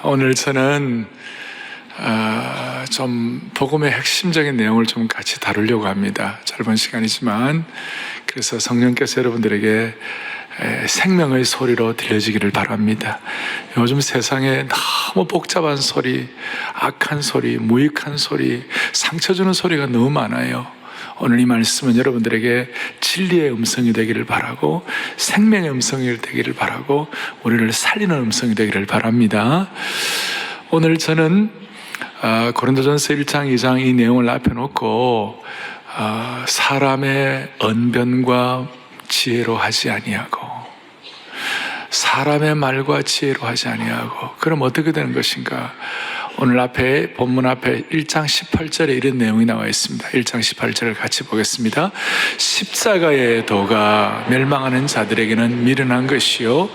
오늘 저는 좀 복음의 핵심적인 내용을 좀 같이 다루려고 합니다. 짧은 시간이지만, 그래서 성령께서 여러분들에게 생명의 소리로 들려지기를 바랍니다. 요즘 세상에 너무 복잡한 소리, 악한 소리, 무익한 소리, 상처 주는 소리가 너무 많아요. 오늘 이 말씀은 여러분들에게 진리의 음성이 되기를 바라고, 생명의 음성이 되기를 바라고, 우리를 살리는 음성이 되기를 바랍니다. 오늘 저는 고린도전서 1장 2장 이 내용을 앞에 놓고 사람의 언변과 지혜로 하지 아니하고, 사람의 말과 지혜로 하지 아니하고, 그럼 어떻게 되는 것인가? 오늘 앞에 본문 앞에 1장 18절에 이런 내용이 나와 있습니다. 1장 18절을 같이 보겠습니다. 십자가의 도가 멸망하는 자들에게는 미련한 것이요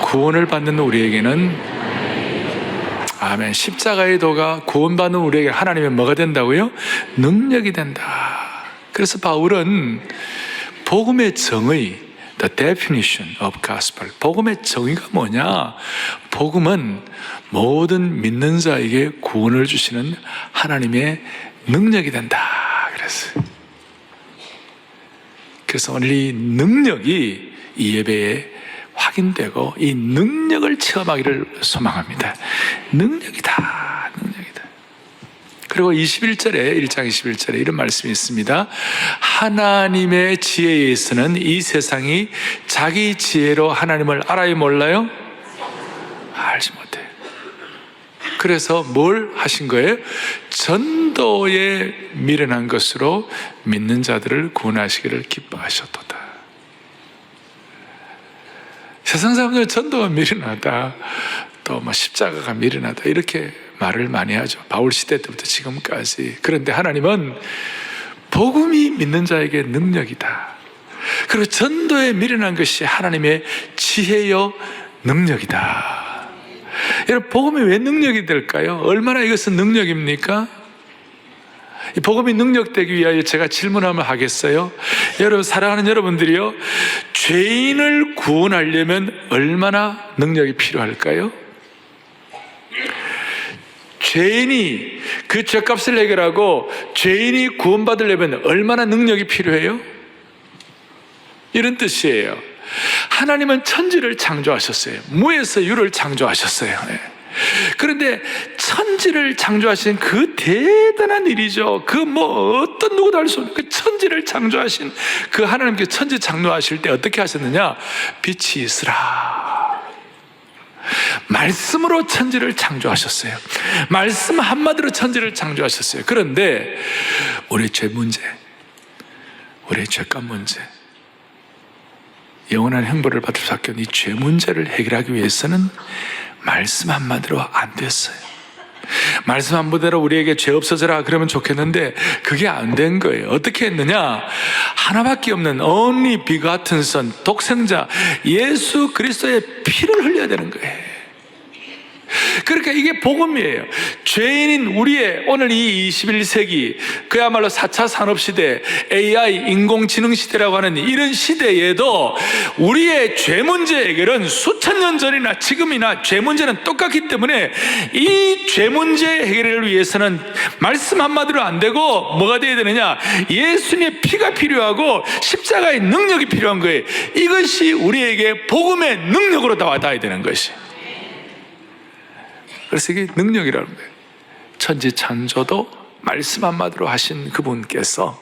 구원을 받는 우리에게는, 아멘. 십자가의 도가 구원받는 우리에게 하나님의 뭐가 된다고요? 능력이 된다. 그래서 바울은 복음의 정의, The definition of gospel, 복음의 정의가 뭐냐? 복음은 모든 믿는 자에게 구원을 주시는 하나님의 능력이 된다. 그래서 오늘 이 능력이 이 예배에 확인되고 이 능력을 체험하기를 소망합니다. 능력이다. 그리고 21절에 1장 21절에 이런 말씀이 있습니다. 하나님의 지혜에 있어서는 이 세상이 자기 지혜로 하나님을 알아요, 몰라요? 알지 못해요. 그래서 뭘 하신 거예요? 전도에 미련한 것으로 믿는 자들을 구원하시기를 기뻐하셨도다. 세상 사람들은 전도가 미련하다, 또 뭐 십자가가 미련하다, 이렇게 말을 많이 하죠. 바울 시대 때부터 지금까지. 그런데 하나님은 복음이 믿는 자에게 능력이다. 그리고 전도에 미련한 것이 하나님의 지혜요 능력이다. 여러분, 복음이 왜 능력이 될까요? 얼마나 이것은 능력입니까? 이 복음이 능력되기 위하여 제가 질문 한번 하겠어요? 여러분, 사랑하는 여러분들이요, 죄인을 구원하려면 얼마나 능력이 필요할까요? 죄인이 그 죄값을 해결하고 죄인이 구원받으려면 얼마나 능력이 필요해요? 이런 뜻이에요. 하나님은 천지를 창조하셨어요. 무에서 유를 창조하셨어요. 그런데 천지를 창조하신 그 대단한 일이죠. 그 어떤 누구도 할 수 없는 그 천지를 창조하신 그 하나님께 천지 창조하실 때 어떻게 하셨느냐? 빛이 있으라. 말씀으로 천지를 창조하셨어요. 말씀 한마디로 천지를 창조하셨어요. 그런데 우리의 죄 문제, 우리의 죄값 문제, 영원한 형벌을 받을 수밖에 없는 이 죄 문제를 해결하기 위해서는 말씀 한마디로 안 됐어요. 말씀 한마디로 우리에게 죄 없어져라 그러면 좋겠는데 그게 안 된 거예요. 어떻게 했느냐? 하나밖에 없는 only begotten Son, 독생자 예수 그리스도의 피를 흘려야 되는 거예요. 그러니까 이게 복음이에요. 죄인인 우리의 오늘 이 21세기, 그야말로 4차 산업시대, AI, 인공지능 시대라고 하는 이런 시대에도 우리의 죄 문제 해결은 수천 년 전이나 지금이나 죄 문제는 똑같기 때문에 이 죄 문제 해결을 위해서는 말씀 한마디로 안 되고 뭐가 돼야 되느냐? 예수님의 피가 필요하고 십자가의 능력이 필요한 거예요. 이것이 우리에게 복음의 능력으로 다 와닿아야 되는 것이. 그래서 이게 능력이라는 거예요. 천지 창조도 말씀 한마디로 하신 그분께서,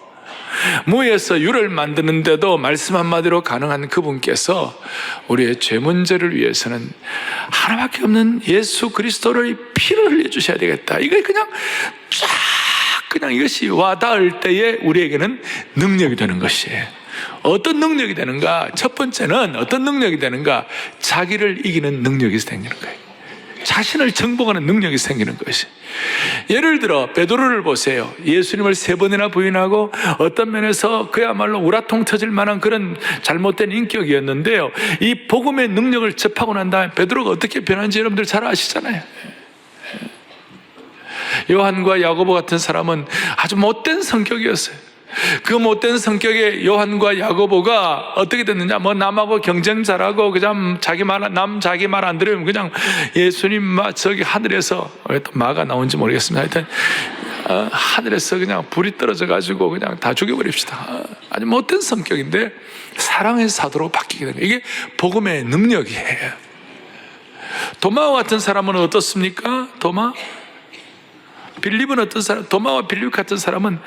무에서 유를 만드는데도 말씀 한마디로 가능한 그분께서 우리의 죄 문제를 위해서는 하나밖에 없는 예수 그리스도의 피를 흘려주셔야 되겠다. 이게 그냥 이것이 와닿을 때에 우리에게는 능력이 되는 것이에요. 어떤 능력이 되는가? 첫 번째는 어떤 능력이 되는가? 자기를 이기는 능력이 생기는 거예요. 자신을 정복하는 능력이 생기는 것이. 예를 들어 베드로를 보세요. 예수님을 3번이나 부인하고 어떤 면에서 그야말로 우라통 터질 만한 그런 잘못된 인격이었는데요, 이 복음의 능력을 접하고 난 다음에 베드로가 어떻게 변한지 여러분들 잘 아시잖아요. 요한과 야고보 같은 사람은 아주 못된 성격이었어요. 그 못된 성격의 요한과 야고보가 어떻게 됐느냐? 뭐 남하고 경쟁 잘하고 그냥 자기 말 안 들으면 그냥 예수님 저기 하늘에서, 왜 또 마가 나온지 모르겠습니다. 하여튼 하늘에서 그냥 불이 떨어져 가지고 그냥 다 죽여버립시다. 아주 못된 성격인데 사랑의 사도로 바뀌게 된 거예요. 이게 복음의 능력이에요. 도마와 같은 사람은 어떻습니까? 빌립은 어떤 사람? 도마와 빌립 같은 사람은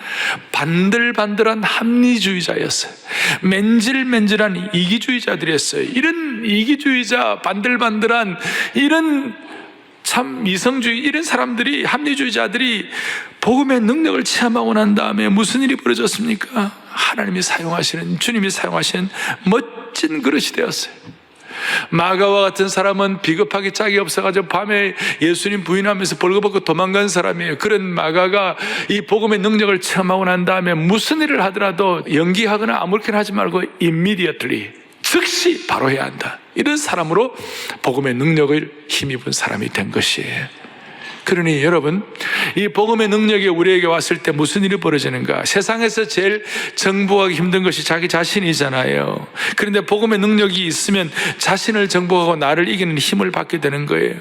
반들반들한 합리주의자였어요. 맨질맨질한 이기주의자들이었어요. 이런 이기주의자, 반들반들한 이런 참 이성주의, 이런 사람들이, 합리주의자들이 복음의 능력을 체험하고 난 다음에 무슨 일이 벌어졌습니까? 하나님이 사용하시는, 주님이 사용하시는 멋진 그릇이 되었어요. 마가와 같은 사람은 비겁하게 짝이 없어가지고 밤에 예수님 부인하면서 벌거벗고 도망간 사람이에요. 그런 마가가 이 복음의 능력을 체험하고 난 다음에 무슨 일을 하더라도 연기하거나 아무렇게나 하지 말고 immediately, 즉시 바로 해야 한다. 이런 사람으로 복음의 능력을 힘입은 사람이 된 것이에요. 그러니 여러분, 이 복음의 능력이 우리에게 왔을 때 무슨 일이 벌어지는가? 세상에서 제일 정복하기 힘든 것이 자기 자신이잖아요. 그런데 복음의 능력이 있으면 자신을 정복하고 나를 이기는 힘을 받게 되는 거예요.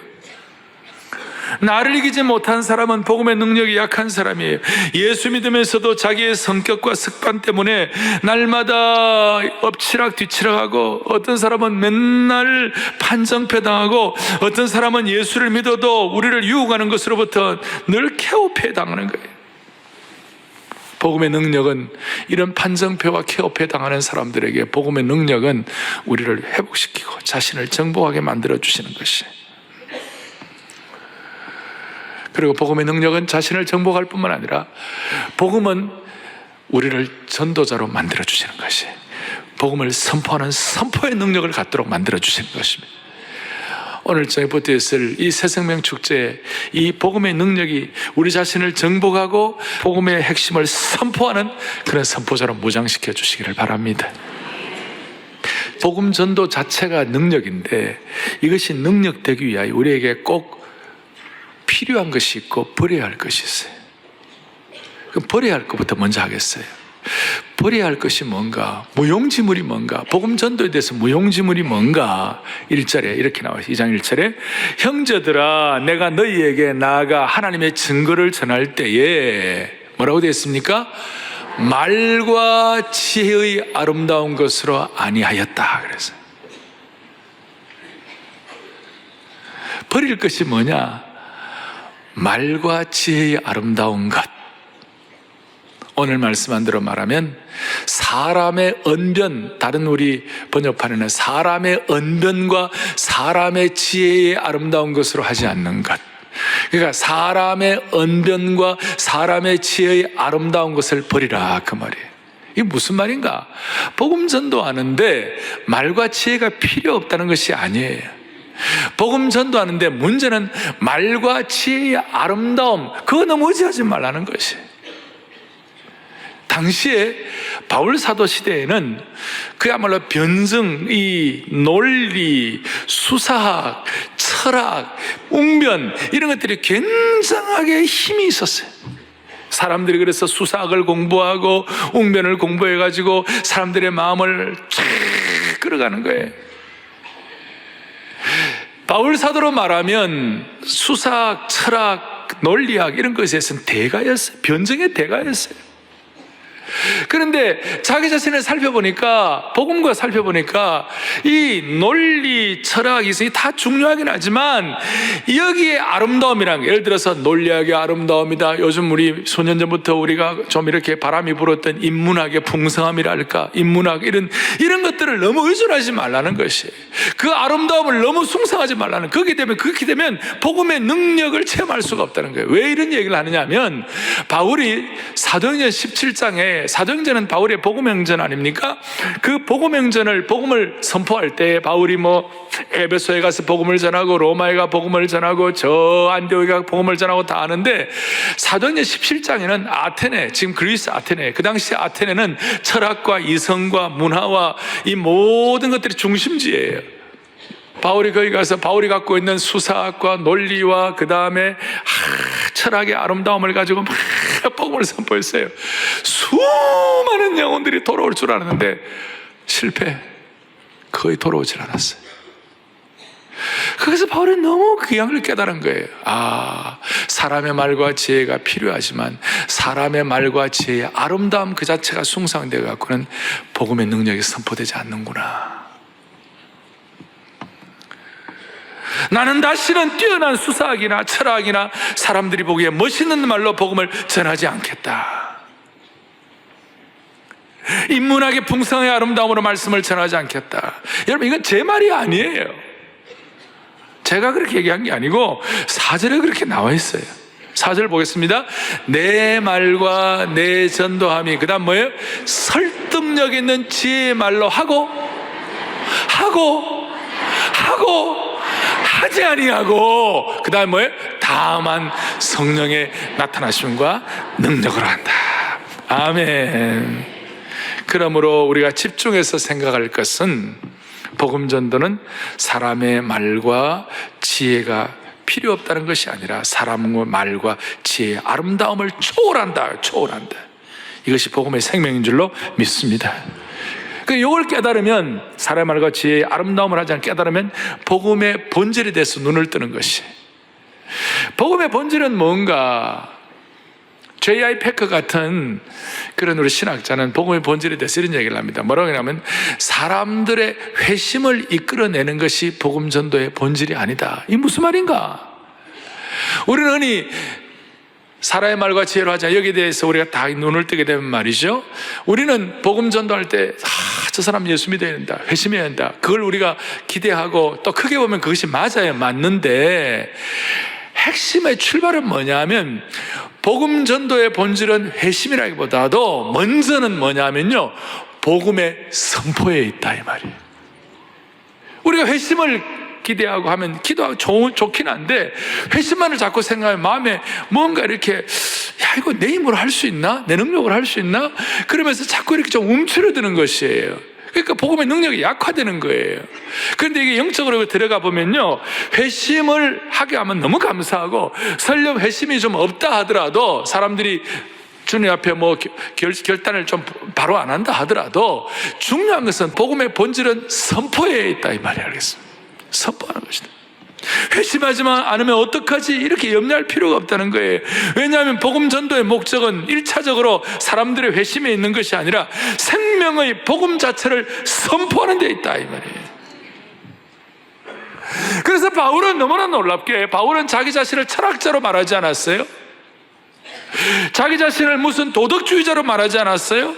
나를 이기지 못한 사람은 복음의 능력이 약한 사람이에요. 예수 믿으면서도 자기의 성격과 습관 때문에 날마다 엎치락 뒤치락하고, 어떤 사람은 맨날 판정패당하고, 어떤 사람은 예수를 믿어도 우리를 유혹하는 것으로부터 늘 케오패 당하는 거예요. 복음의 능력은 이런 판정패와 케오패 당하는 사람들에게, 복음의 능력은 우리를 회복시키고 자신을 정복하게 만들어 주시는 것이에요. 그리고 복음의 능력은 자신을 정복할 뿐만 아니라 복음은 우리를 전도자로 만들어 주시는 것이에요. 복음을 선포하는 선포의 능력을 갖도록 만들어 주시는 것입니다. 오늘 저녁부터 있을 이 새생명 축제에 이 복음의 능력이 우리 자신을 정복하고 복음의 핵심을 선포하는 그런 선포자로 무장시켜 주시기를 바랍니다. 복음 전도 자체가 능력인데, 이것이 능력되기 위하여 우리에게 꼭 필요한 것이 있고 버려야 할 것이 있어요. 그럼 버려야 할 것부터 먼저 하겠어요. 버려야 할 것이 뭔가? 무용지물이 뭔가? 복음 전도에 대해서 무용지물이 뭔가? 1절에 이렇게 나와요. 2장 1절에 형제들아, 내가 너희에게 나아가 하나님의 증거를 전할 때에 뭐라고 되어 있습니까? 말과 지혜의 아름다운 것으로 아니하였다. 그래서 버릴 것이 뭐냐? 말과 지혜의 아름다운 것. 오늘 말씀한 대로 말하면 사람의 언변, 다른 우리 번역판에는 사람의 언변과 사람의 지혜의 아름다운 것으로 하지 않는 것. 그러니까 사람의 언변과 사람의 지혜의 아름다운 것을 버리라, 그 말이에요. 이게 무슨 말인가? 복음 전도하는데 말과 지혜가 필요 없다는 것이 아니에요. 복음 전도하는데 문제는 말과 지혜의 아름다움, 그거 너무 의지하지 말라는 것이. 당시에 바울 사도 시대에는 그야말로 변증, 이 논리, 수사학, 철학, 웅변, 이런 것들이 굉장하게 힘이 있었어요. 사람들이 그래서 수사학을 공부하고 웅변을 공부해가지고 사람들의 마음을 쫙 끌어가는 거예요. 바울 사도로 말하면 수사학, 철학, 논리학 이런 것에서는 대가였어요. 변증의 대가였어요. 그런데 자기 자신을 살펴보니까, 복음과 살펴보니까 이 논리, 철학, 이성이 다 중요하긴 하지만 여기에 아름다움이란, 예를 들어서 논리학의 아름다움이다. 요즘 우리 수년 전부터 우리가 좀 이렇게 바람이 불었던 인문학의 풍성함이랄까, 인문학 이런 것들을 너무 의존하지 말라는 것이, 그 아름다움을 너무 숭상하지 말라는, 그렇게 되면 복음의 능력을 체험할 수가 없다는 거예요. 왜 이런 얘기를 하느냐 하면, 바울이 사도행전 17장에, 사도행전은 바울의 복음행전 아닙니까? 그 복음행전을, 복음을 선포할 때 바울이 뭐 에베소에 가서 복음을 전하고 로마에 가 복음을 전하고 저 안디옥에 가 복음을 전하고 다 하는데, 사도행전 17장에는 아테네, 지금 그리스 아테네, 그 당시 아테네는 철학과 이성과 문화와 이 모든 것들이 중심지예요. 바울이 거기 가서 바울이 갖고 있는 수사학과 논리와 그 다음에 철학의 아름다움을 가지고 막 복음을 선포했어요. 수많은 영혼들이 돌아올 줄 알았는데 실패, 거의 돌아오질 않았어요. 그래서 바울은 너무 그 양을 깨달은 거예요. 사람의 말과 지혜가 필요하지만 사람의 말과 지혜의 아름다움 그 자체가 숭상되어 갖고는 복음의 능력이 선포되지 않는구나. 나는 다시는 뛰어난 수사학이나 철학이나 사람들이 보기에 멋있는 말로 복음을 전하지 않겠다. 인문학의 풍성의 아름다움으로 말씀을 전하지 않겠다. 여러분, 이건 제 말이 아니에요. 제가 그렇게 얘기한 게 아니고 4절에 그렇게 나와 있어요. 4절 보겠습니다. 내 말과 내 전도함이, 그 다음 뭐예요? 설득력 있는 지혜의 말로 하고 하지 아니하고, 그 다음 뭐예요? 다만 성령의 나타나심과 능력으로 한다. 아멘. 그러므로 우리가 집중해서 생각할 것은 복음 전도는 사람의 말과 지혜가 필요 없다는 것이 아니라 사람의 말과 지혜의 아름다움을 초월한다. 이것이 복음의 생명인 줄로 믿습니다. 이걸 깨달으면, 사람의 말과 지혜의 아름다움을 하지 않게 깨달으면 복음의 본질에 대해서 눈을 뜨는 것이, 복음의 본질은 뭔가, J.I. 패커 같은 그런 우리 신학자는 복음의 본질에 대해서 이런 얘기를 합니다. 뭐라고 하냐면, 사람들의 회심을 이끌어내는 것이 복음 전도의 본질이 아니다. 이게 무슨 말인가? 우리는 흔히 사람의 말과 지혜로 하자, 여기에 대해서 우리가 다 눈을 뜨게 되면 말이죠, 우리는 복음 전도할 때 저 사람 예수 믿어야 된다, 회심해야 된다, 그걸 우리가 기대하고, 또 크게 보면 그것이 맞아요. 맞는데 핵심의 출발은 뭐냐 하면, 복음 전도의 본질은 회심이라기보다도 먼저는 뭐냐면요, 복음의 선포에 있다, 이 말이에요. 우리가 회심을 기대하고 하면 기도하고 좋긴 한데, 회심만을 자꾸 생각하면 마음에 뭔가 이렇게, 이거 내 힘으로 할 수 있나? 내 능력으로 할 수 있나? 그러면서 자꾸 이렇게 좀 움츠러드는 것이에요. 그러니까 복음의 능력이 약화되는 거예요. 그런데 이게 영적으로 들어가 보면요, 회심을 하게 하면 너무 감사하고, 설령 회심이 좀 없다 하더라도, 사람들이 주님 앞에 결단을 좀 바로 안 한다 하더라도, 중요한 것은 복음의 본질은 선포에 있다, 이 말이 알겠습니다. 선포하는 것이다. 회심하지만 않으면 어떡하지? 이렇게 염려할 필요가 없다는 거예요. 왜냐하면 복음 전도의 목적은 1차적으로 사람들의 회심에 있는 것이 아니라 생명의 복음 자체를 선포하는 데 있다, 이 말이에요. 그래서 바울은 너무나 놀랍게, 바울은 자기 자신을 철학자로 말하지 않았어요. 자기 자신을 무슨 도덕주의자로 말하지 않았어요.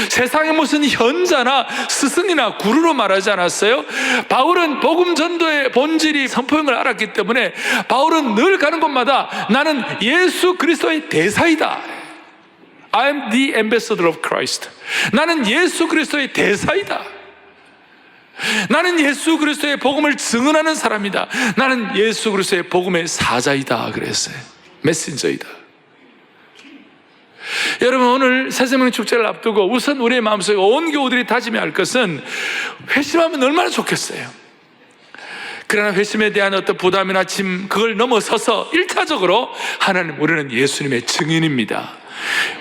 세상에 무슨 현자나 스승이나 구루로 말하지 않았어요. 바울은 복음 전도의 본질이 선포인 걸 알았기 때문에 바울은 늘 가는 곳마다 나는 예수 그리스도의 대사이다. I am the ambassador of Christ. 나는 예수 그리스도의 대사이다. 나는 예수 그리스도의 복음을 증언하는 사람이다. 나는 예수 그리스도의 복음의 사자이다 그랬어요. 메신저이다. 여러분, 오늘 새생명 축제를 앞두고 우선 우리의 마음속에 온 교우들이 다짐해야 할 것은, 회심하면 얼마나 좋겠어요. 그러나 회심에 대한 어떤 부담이나 짐, 그걸 넘어서서 1차적으로 하나님, 우리는 예수님의 증인입니다.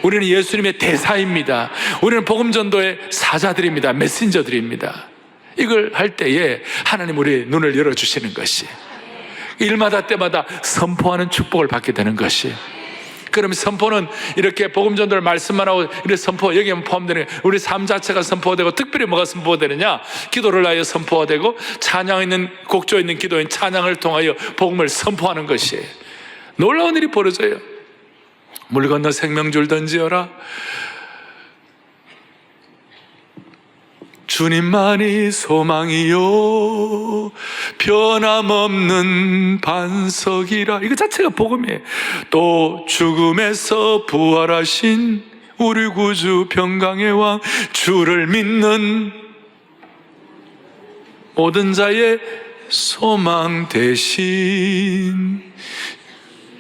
우리는 예수님의 대사입니다. 우리는 복음 전도의 사자들입니다. 메신저들입니다. 이걸 할 때에 하나님 우리의 눈을 열어주시는 것이, 일마다 때마다 선포하는 축복을 받게 되는 것이, 그러면 선포는 이렇게 복음 전도를 말씀만 하고 이렇게 선포, 여기에 포함되는 우리 삶 자체가 선포되고, 특별히 뭐가 선포되느냐? 기도를 하여 선포가 되고, 찬양 있는 곡조 있는 기도인 찬양을 통하여 복음을 선포하는 것이에요. 놀라운 일이 벌어져요. 물 건너 생명줄 던지어라. 주님만이 소망이요 변함없는 반석이라. 이거 자체가 복음이에요. 또 죽음에서 부활하신 우리 구주 평강의 왕, 주를 믿는 모든 자의 소망 대신,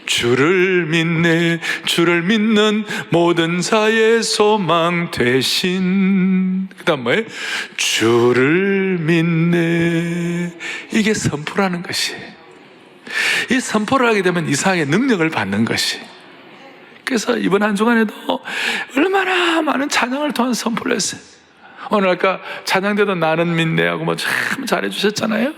주를 믿네, 주를 믿는 모든 자의 소망 되신. 그 다음 뭐예요? 주를 믿네. 이게 선포라는 것이, 이 선포를 하게 되면 이상하게 능력을 받는 것이, 그래서 이번 한 주간에도 얼마나 많은 찬양을 통한 선포를 했어요. 오늘 아까 찬양대도 나는 믿네하고 뭐 참 잘해주셨잖아요.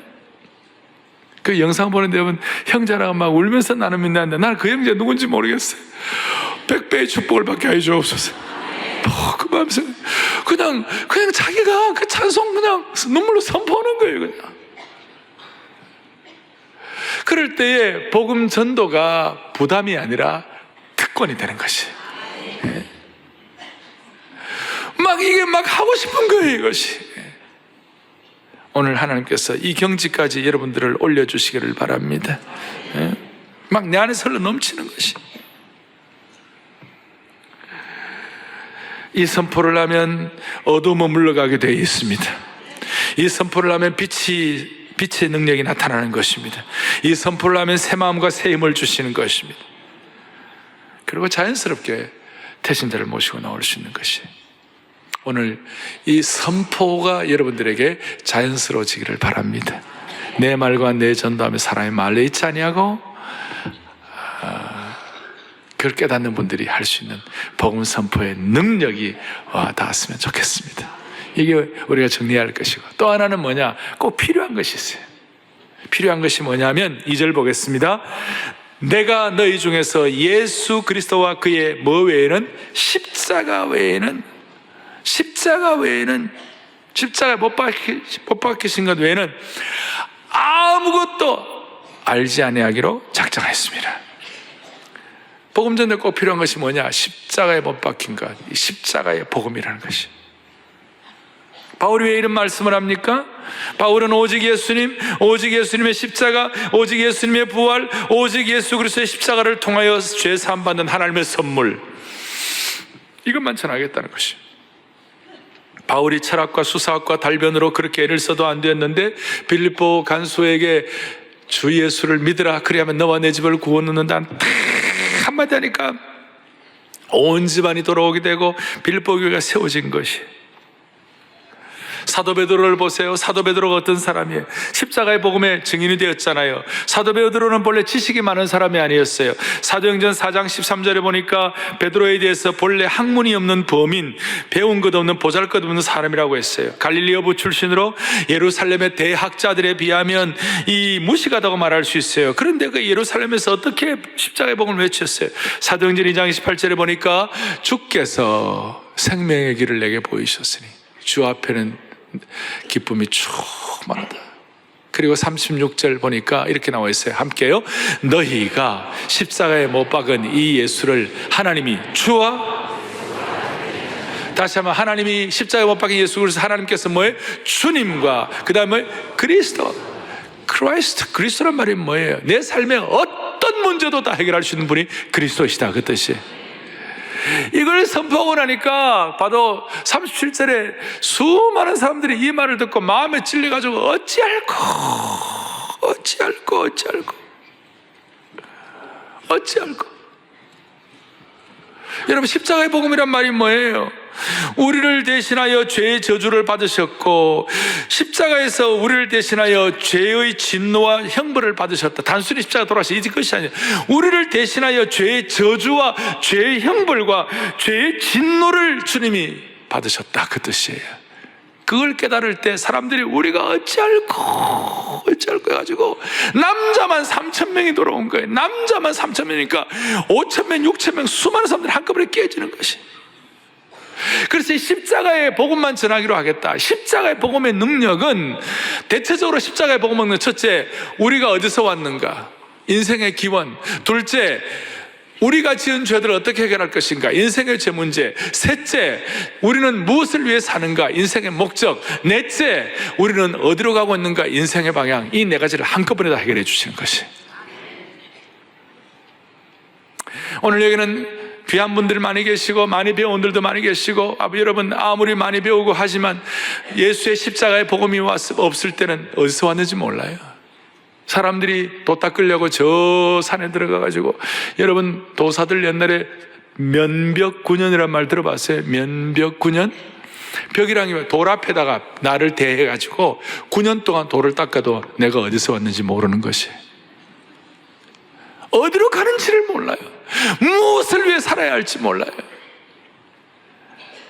그 영상 보는데 여러분, 형제랑 막 울면서 나는 믿는데 나는 그 형제 누군지 모르겠어요. 100배의 축복을 받게 해 주옵소서. 그 마음에서 그냥 자기가 그 찬송 그냥 눈물로 선포하는 거예요. 그냥. 그럴 때에 복음 전도가 부담이 아니라 특권이 되는 것이. 막 이게 막 하고 싶은 거예요, 이것이. 오늘 하나님께서 이 경지까지 여러분들을 올려주시기를 바랍니다. 막 내 안에서 흘러 넘치는 것이. 이 선포를 하면 어둠은 물러가게 되어 있습니다. 이 선포를 하면 빛의 능력이 나타나는 것입니다. 이 선포를 하면 새 마음과 새 힘을 주시는 것입니다. 그리고 자연스럽게 태신자를 모시고 나올 수 있는 것이. 오늘 이 선포가 여러분들에게 자연스러워지기를 바랍니다. 내 말과 내 전도하며 사람의 말에 있지 아니하고 그걸 깨닫는 분들이 할 수 있는 복음 선포의 능력이 와 닿았으면 좋겠습니다. 이게 우리가 정리해야 할 것이고, 또 하나는 뭐냐? 꼭 필요한 것이 있어요. 필요한 것이 뭐냐면 2절 보겠습니다. 내가 너희 중에서 예수 그리스도와 그의 뭐 외에는 십자가 외에는 십자가에 못 박히신 것 외에는 아무것도 알지 아니하기로 작정했습니다. 복음 전에 꼭 필요한 것이 뭐냐? 십자가에 못 박힌 것, 이 십자가의 복음이라는 것이. 바울이 왜 이런 말씀을 합니까? 바울은 오직 예수님, 오직 예수님의 십자가, 오직 예수님의 부활, 오직 예수 그리스도의 십자가를 통하여 죄 사함 받는 하나님의 선물, 이것만 전하겠다는 것이. 바울이 철학과 수사학과 달변으로 그렇게 애를 써도 안 되었는데 빌립보 간수에게 주 예수를 믿으라, 그리하면 너와 내 집을 구원 얻는다는 한마디 하니까 온 집안이 돌아오게 되고 빌립보 교회가 세워진 것이. 사도 베드로를 보세요. 사도 베드로가 어떤 사람이에요? 십자가의 복음의 증인이 되었잖아요. 사도 베드로는 본래 지식이 많은 사람이 아니었어요. 사도행전 4장 13절에 보니까 베드로에 대해서 본래 학문이 없는 범인, 배운 것 없는 보잘것없는 사람이라고 했어요. 갈릴리 어부 출신으로 예루살렘의 대학자들에 비하면 이 무식하다고 말할 수 있어요. 그런데 그 예루살렘에서 어떻게 십자가의 복음을 외쳤어요? 사도행전 2장 28절에 보니까 주께서 생명의 길을 내게 보이셨으니 주 앞에는 기쁨이 충만하다. 그리고 36절 보니까 이렇게 나와 있어요. 함께요. 너희가 십자가에 못 박은 이 예수를 하나님이 주와, 다시 한번, 하나님이 십자가에 못 박은 예수 그리스도, 하나님께서 뭐예요? 주님과 그 다음에 그리스도, 그리스도란 말이 뭐예요? 내 삶의 어떤 문제도 다 해결할 수 있는 분이 그리스도시다, 그 뜻이에요. 이걸 선포하고 나니까 봐도 37절에 수많은 사람들이 이 말을 듣고 마음에 찔려가지고 어찌할꼬 여러분, 십자가의 복음이란 말이 뭐예요? 우리를 대신하여 죄의 저주를 받으셨고 십자가에서 우리를 대신하여 죄의 진노와 형벌을 받으셨다. 단순히 십자가 돌아가신 이것이 아니에요. 우리를 대신하여 죄의 저주와 죄의 형벌과 죄의 진노를 주님이 받으셨다, 그 뜻이에요. 그걸 깨달을 때 사람들이 우리가 어찌할꼬 해가지고 남자만 3,000명이 돌아온 거예요. 남자만 3,000명이니까 5,000명, 6,000명 수많은 사람들이 한꺼번에 깨지는 것이. 그래서 이 십자가의 복음만 전하기로 하겠다. 십자가의 복음의 능력은 대체적으로 십자가의 복음은 첫째, 우리가 어디서 왔는가, 인생의 기원. 둘째, 우리가 지은 죄들을 어떻게 해결할 것인가, 인생의 죄 문제. 셋째, 우리는 무엇을 위해 사는가, 인생의 목적. 넷째, 우리는 어디로 가고 있는가, 인생의 방향. 이 네 가지를 한꺼번에 다 해결해 주시는 것이. 오늘 여기는 귀한 분들 많이 계시고 많이 배운 분들도 많이 계시고, 여러분 아무리 많이 배우고 하지만 예수의 십자가의 복음이 없을 때는 어디서 왔는지 몰라요. 사람들이 도 닦으려고 저 산에 들어가가지고, 여러분 도사들 옛날에 면벽군연이란 말 들어봤어요? 면벽군연? 벽이랑 돌 앞에다가 나를 대해가지고 9년 동안 돌을 닦아도 내가 어디서 왔는지 모르는 것이. 어디로 가는지를 몰라요. 무엇을 위해 살아야 할지 몰라요.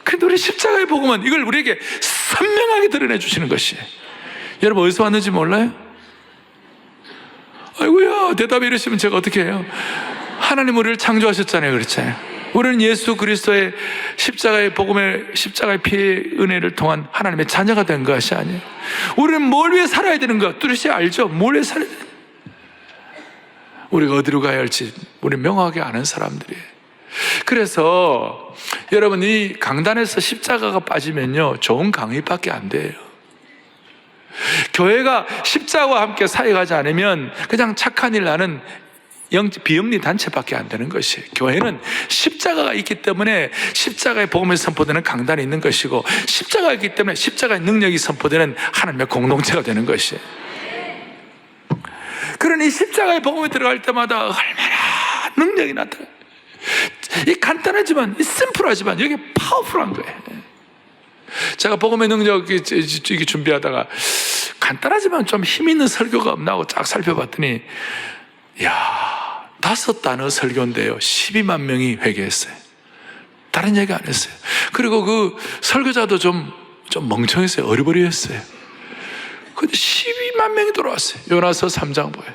근데 우리 십자가의 복음은 이걸 우리에게 선명하게 드러내 주시는 것이에요. 여러분 어디서 왔는지 몰라요? 아이고야, 대답이 이러시면 제가 어떻게 해요? 하나님 우리를 창조하셨잖아요. 그렇잖아요. 우리는 예수 그리스도의 십자가의 복음의 십자가의 피의 은혜를 통한 하나님의 자녀가 된 것이 아니에요. 우리는 뭘 위해 살아야 되는 가 뚜렷이 알죠? 뭘 위해 살아야 되는, 우리가 어디로 가야 할지 우리 명확하게 아는 사람들이에요. 그래서 여러분, 이 강단에서 십자가가 빠지면요 좋은 강의밖에 안 돼요. 교회가 십자가와 함께 사역하지 않으면 그냥 착한 일 하는 비영리 단체밖에 안 되는 것이에요. 교회는 십자가가 있기 때문에 십자가의 복음이 선포되는 강단이 있는 것이고, 십자가가 있기 때문에 십자가의 능력이 선포되는 하나님의 공동체가 되는 것이에요. 그러니 십자가의 복음에 들어갈 때마다 얼마나 능력이 나타나요. 이 간단하지만, 이 심플하지만 여기 파워풀한 거예요. 제가 복음의 능력 이게 준비하다가 간단하지만 좀 힘 있는 설교가 없나 하고 쫙 살펴봤더니, 이야, 5단어 설교인데요 12만 명이 회개했어요. 다른 얘기 안 했어요. 그리고 그 설교자도 좀 멍청했어요. 어리버리했어요. 근데 12만 명이 돌아왔어요. 요나서 3장 보여요.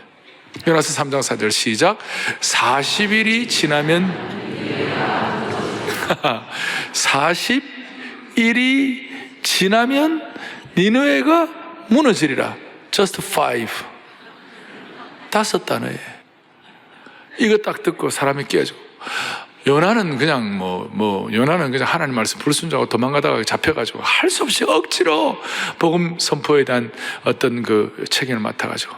요나서 3장 4절 시작. 40일이 지나면 40일이 지나면 니느웨가 무너지리라. Just 5 단어예요. 이거 딱 듣고 사람이 깨져. 요나는 그냥 요나는 그냥 하나님 말씀 불순종하고 도망가다가 잡혀가지고 할 수 없이 억지로 복음 선포에 대한 어떤 그 책임을 맡아가지고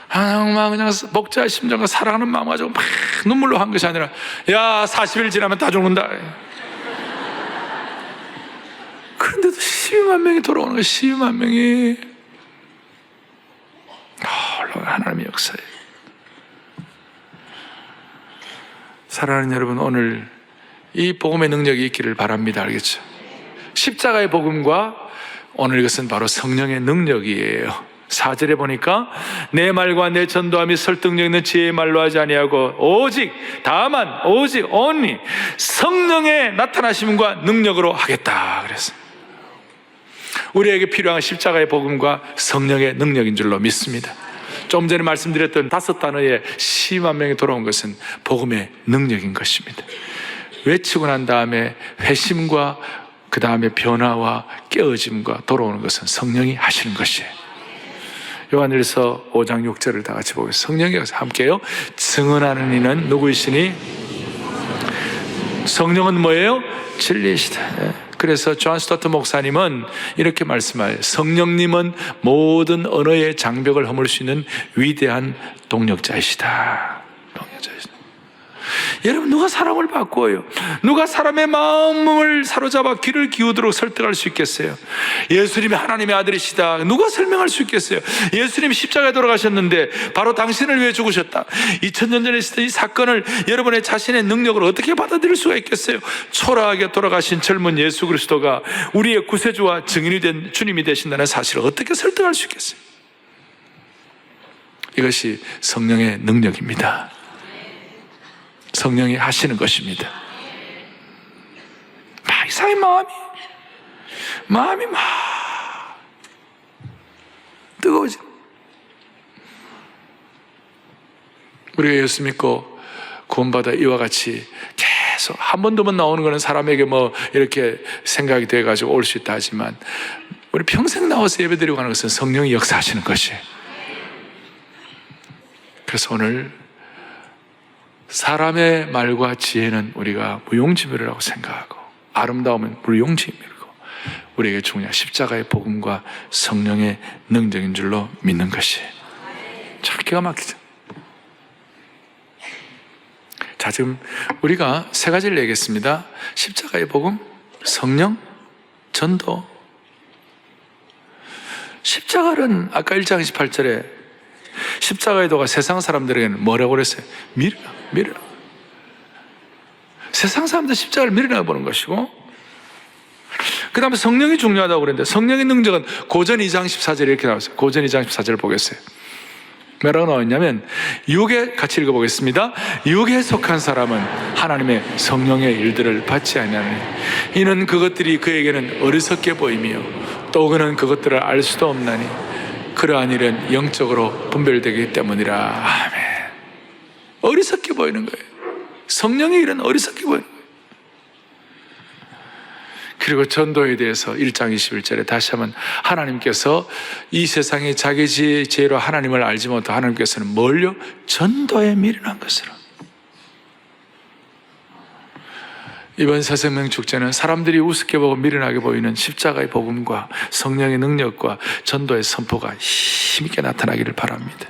막 그냥 목자의 심정과 사랑하는 마음 가지고 막 눈물로 한 것이 아니라, 야 40일 지나면 다 죽는다. 그런데도 12만 명이 돌아오는 거예요. 12만 명이. 하나님의 역사예요. 사랑하는 여러분, 오늘 이 복음의 능력이 있기를 바랍니다. 알겠죠? 십자가의 복음과 오늘 이것은 바로 성령의 능력이에요. 4절에 보니까 내 말과 내 전도함이 설득력 있는 지혜의 말로 하지 아니하고 오직 다만 오직 only 성령의 나타나심과 능력으로 하겠다 그랬어요. 우리에게 필요한 십자가의 복음과 성령의 능력인 줄로 믿습니다. 좀 전에 말씀드렸던 5단어에 10만 명이 돌아온 것은 복음의 능력인 것입니다. 외치고 난 다음에 회심과 그 다음에 변화와 깨어짐과 돌아오는 것은 성령이 하시는 것이에요. 요한일서 5장 6절을 다 같이 보겠습니다. 성령이 함께요. 증언하는 이는 누구이시니? 성령은 뭐예요? 진리이시다. 그래서 존 스토트 목사님은 이렇게 말씀해요. 성령님은 모든 언어의 장벽을 허물 수 있는 위대한 동력자이시다. 여러분, 누가 사람을 바꾸어요? 누가 사람의 마음을 사로잡아 귀를 기울도록 설득할 수 있겠어요? 예수님이 하나님의 아들이시다. 누가 설명할 수 있겠어요? 예수님이 십자가에 돌아가셨는데 바로 당신을 위해 죽으셨다. 2000년 전에 있었던 이 사건을 여러분의 자신의 능력으로 어떻게 받아들일 수가 있겠어요? 초라하게 돌아가신 젊은 예수 그리스도가 우리의 구세주와 증인이 된 주님이 되신다는 사실을 어떻게 설득할 수 있겠어요? 이것이 성령의 능력입니다. 성령이 하시는 것입니다. 막 이상해. 마음이 막 뜨거워지. 우리가 예수 믿고 구원받아 이와 같이 계속 한 번 두 번 나오는 것은 사람에게 이렇게 생각이 돼가지고 올 수 있다 하지만, 우리 평생 나와서 예배드리고 하는 것은 성령이 역사하시는 것이에요. 그래서 오늘 사람의 말과 지혜는 우리가 무용지물이라고 생각하고, 아름다움은 무용지물이고, 우리에게 중요한 십자가의 복음과 성령의 능력인 줄로 믿는 것이 참 기가 막히죠. 자, 지금 우리가 3가지를 얘기했습니다. 십자가의 복음, 성령, 전도. 십자가는 아까 1장 28절에 십자가의 도가 세상 사람들에게는 뭐라고 그랬어요? 미련하. 세상 사람들 십자가를 미련하게 보는 것이고, 그 다음에 성령이 중요하다고 그랬는데, 성령의 능력은 고전 2장 14절에 이렇게 나왔어요. 고전 2장 14절을 보겠어요. 뭐라고 나왔냐면, 육에, 같이 읽어보겠습니다. 육에 속한 사람은 하나님의 성령의 일들을 받지 아니하느니 이는 그것들이 그에게는 어리석게 보이며 또 그는 그것들을 알 수도 없나니 그러한 일은 영적으로 분별되기 때문이라. 아멘. 어리석게 보이는 거예요. 성령의 일은 어리석게 보이는 거예요. 그리고 전도에 대해서 1장 21절에 다시 한번 하나님께서 이 세상에 자기 지혜로 하나님을 알지 못한 하나님께서는 뭘요? 전도에 미련한 것으로. 이번 새생명 축제는 사람들이 우습게 보고 미련하게 보이는 십자가의 복음과 성령의 능력과 전도의 선포가 힘있게 나타나기를 바랍니다.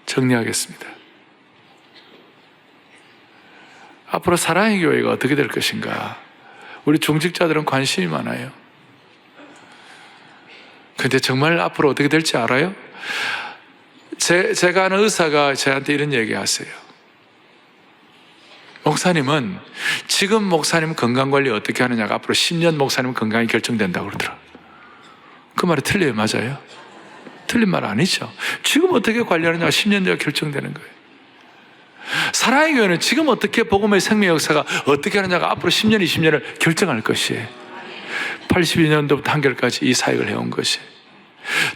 정리하겠습니다. 앞으로 사랑의 교회가 어떻게 될 것인가? 우리 중직자들은 관심이 많아요. 근데 정말 앞으로 어떻게 될지 알아요? 제가 아는 의사가 저한테 이런 얘기 하세요. 목사님은 지금 목사님 건강관리 어떻게 하느냐가 앞으로 10년 목사님 건강이 결정된다고 그러더라. 그 말이 틀려요? 맞아요? 틀린 말 아니죠. 지금 어떻게 관리하느냐가 10년 뒤에 결정되는 거예요. 사랑의 교회는 지금 어떻게 복음의 생명 역사가 어떻게 하느냐가 앞으로 10년, 20년을 결정할 것이에요. 82년도부터 한결까지 이 사역을 해온 것이에요.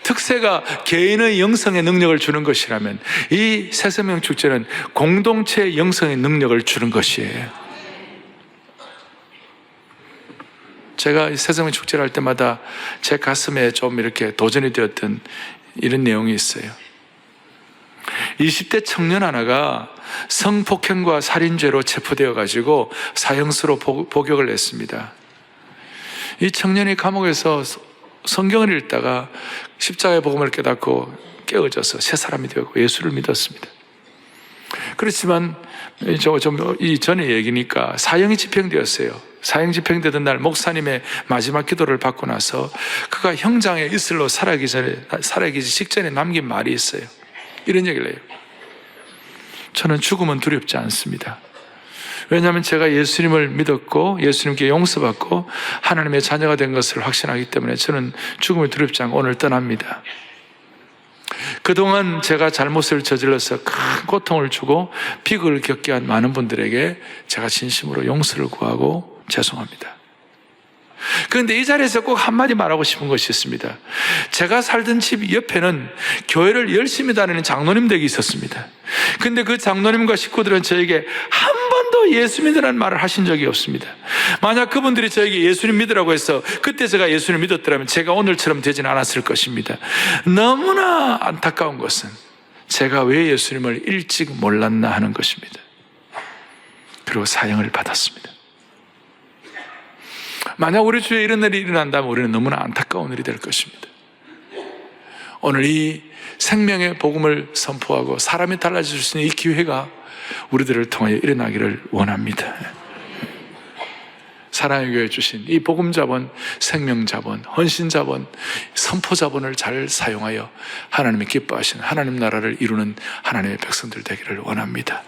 특세가 개인의 영성의 능력을 주는 것이라면 이 새생명 축제는 공동체의 영성의 능력을 주는 것이에요. 제가 새생명 축제를 할 때마다 제 가슴에 좀 이렇게 도전이 되었던 이런 내용이 있어요. 20대 청년 하나가 성폭행과 살인죄로 체포되어 가지고 사형수로 복역을 했습니다. 이 청년이 감옥에서 성경을 읽다가 십자가의 복음을 깨닫고 깨어져서 새 사람이 되었고 예수를 믿었습니다. 그렇지만 이 전에 얘기니까 사형이 집행되었어요. 사형 집행되던 날 목사님의 마지막 기도를 받고 나서 그가 형장의 이슬로 살아가기 직전에 남긴 말이 있어요. 이런 얘기를 해요. 저는 죽음은 두렵지 않습니다. 왜냐하면 제가 예수님을 믿었고 예수님께 용서받고 하나님의 자녀가 된 것을 확신하기 때문에 저는 죽음을 두렵지 않고 오늘 떠납니다. 그동안 제가 잘못을 저질러서 큰 고통을 주고 비극을 겪게 한 많은 분들에게 제가 진심으로 용서를 구하고 죄송합니다. 그런데 이 자리에서 꼭 한마디 말하고 싶은 것이 있습니다. 제가 살던 집 옆에는 교회를 열심히 다니는 장로님 댁이 있었습니다. 근데 그 장로님과 식구들은 저에게 한 번도 예수 믿으라는 말을 하신 적이 없습니다. 만약 그분들이 저에게 예수님 믿으라고 해서 그때 제가 예수님 믿었더라면 제가 오늘처럼 되지는 않았을 것입니다. 너무나 안타까운 것은 제가 왜 예수님을 일찍 몰랐나 하는 것입니다. 그리고 사형을 받았습니다. 만약 우리 주위에 이런 일이 일어난다면 우리는 너무나 안타까운 일이 될 것입니다. 오늘 이 생명의 복음을 선포하고 사람이 달라질 수 있는 이 기회가 우리들을 통하여 일어나기를 원합니다. 사랑의 교회 주신 이 복음 자본, 생명 자본, 헌신 자본, 선포 자본을 잘 사용하여 하나님이 기뻐하시는 하나님 나라를 이루는 하나님의 백성들 되기를 원합니다.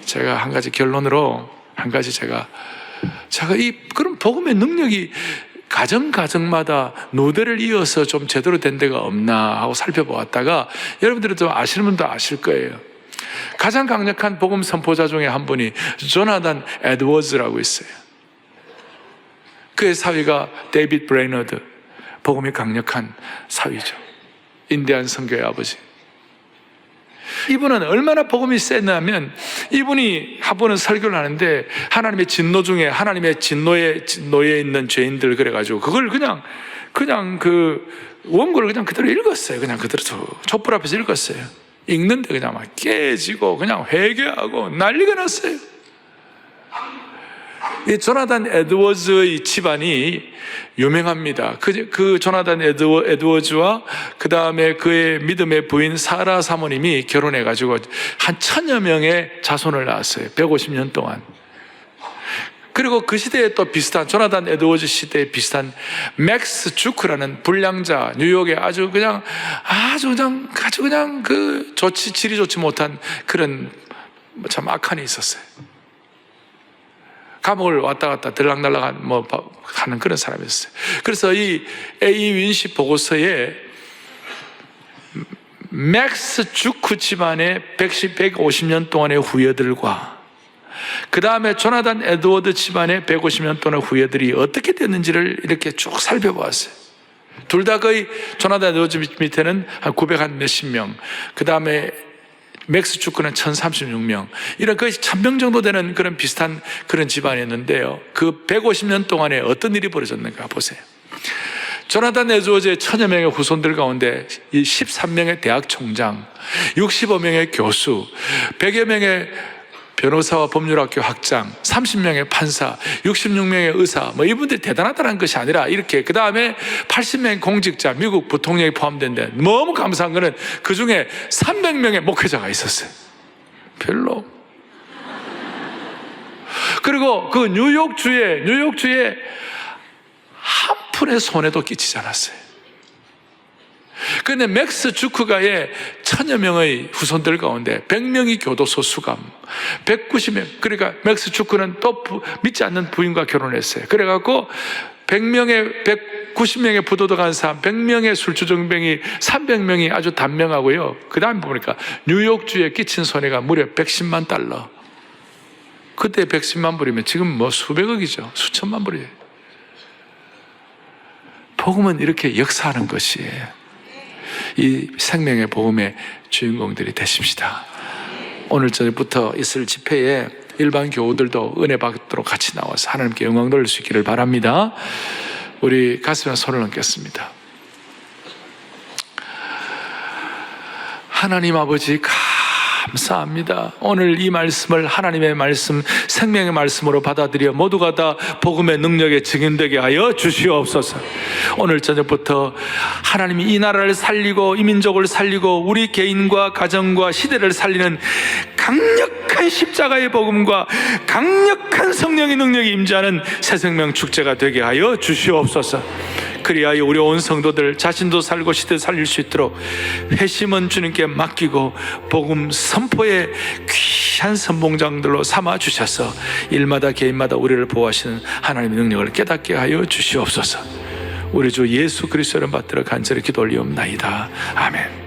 제가 한 가지 결론으로 제가 그런 복음의 능력이 가정마다 노대를 이어서 좀 제대로 된 데가 없나 하고 살펴보았다가 여러분들은 좀 아시는 분도 아실 거예요. 가장 강력한 복음 선포자 중에 한 분이 조나단 에드워즈라고 있어요. 그의 사위가 데이빗 브레이너드, 복음이 강력한 사위죠. 인디안 선교의 아버지. 이분은 얼마나 복음이 세냐면 이분이 한 번은 설교를 하는데 하나님의 진노 중에 하나님의 진노에 있는 죄인들 그래가지고 그걸 그냥 그 원고를 그냥 그대로 읽었어요. 그냥 그대로 촛불 앞에서 읽었어요. 읽는데 그냥 막 깨지고 그냥 회개하고 난리가 났어요. 이 조나단 에드워즈의 집안이 유명합니다. 그 조나단 에드워즈와 그 다음에 그의 믿음의 부인 사라 사모님이 결혼해가지고 한 1000여 명의 자손을 낳았어요. 150년 동안. 그리고 그 시대에 또 비슷한 조나단 에드워즈 시대에 비슷한 맥스 주크라는 불량자, 뉴욕에 아주 그냥 그 질이 좋지 못한 그런 참 악한이 있었어요. 감옥을 왔다 갔다 들락날락 하는 그런 사람이었어요. 그래서 이 A. 윈시 보고서에 맥스 주크 집안의 150년 동안의 후예들과 그 다음에 조나단 에드워드 집안의 150년 동안의 후예들이 어떻게 됐는지를 이렇게 쭉 살펴보았어요. 둘 다 거의 조나단 에드워드 밑에는 한 900 몇십 명, 그 다음에 맥스 주크는 1036명, 이런 거의 1000명 정도 되는 그런 비슷한 그런 집안이었는데요. 그 150년 동안에 어떤 일이 벌어졌는가 보세요. 조나단 에드워즈의 1000여 명의 후손들 가운데 13명의 대학 총장, 65명의 교수, 100여 명의 변호사와 법률학교 학장, 30명의 판사, 66명의 의사, 이분들이 대단하다는 것이 아니라 이렇게 그 다음에 80명의 공직자, 미국 부통령이 포함된데 너무 감사한 것은 그 중에 300명의 목회자가 있었어요. 별로. 그리고 그 뉴욕주에 한 푼의 손해도 끼치지 않았어요. 그런데 맥스 주크가의 1000여 명의 후손들 가운데 100명이 교도소 수감, 190명, 그러니까 맥스 주크는 또 믿지 않는 부인과 결혼했어요. 그래갖고 190명의 부도덕 한 사람, 100명의 술주정뱅이, 300명이 아주 단명하고요. 그 다음에 보니까 뉴욕주에 끼친 손해가 무려 110만 달러. 그때 110만 불이면 지금 수백억이죠. 수천만 불이에요. 복음은 이렇게 역사하는 것이에요. 이 생명의 복음의 주인공들이 되십시다. 오늘 저녁부터 있을 집회에 일반 교우들도 은혜 받도록 같이 나와서 하나님께 영광 돌릴 수 있기를 바랍니다. 우리 가슴에 손을 얹겠습니다. 하나님 아버지 감사합니다. 오늘 이 말씀을 하나님의 말씀, 생명의 말씀으로 받아들여 모두가 다 복음의 능력에 증인되게 하여 주시옵소서. 오늘 저녁부터 하나님이 이 나라를 살리고 이 민족을 살리고 우리 개인과 가정과 시대를 살리는 강력한 십자가의 복음과 강력한 성령의 능력이 임재하는 새생명 축제가 되게 하여 주시옵소서. 그리하여 우리 온 성도들 자신도 살고 시대 살릴 수 있도록 회심은 주님께 맡기고 복음 선포의 귀한 선봉장들로 삼아 주셔서 일마다 개인마다 우리를 보호하시는 하나님의 능력을 깨닫게 하여 주시옵소서. 우리 주 예수 그리스도를 받들어 간절히 기도 올리옵나이다. 아멘.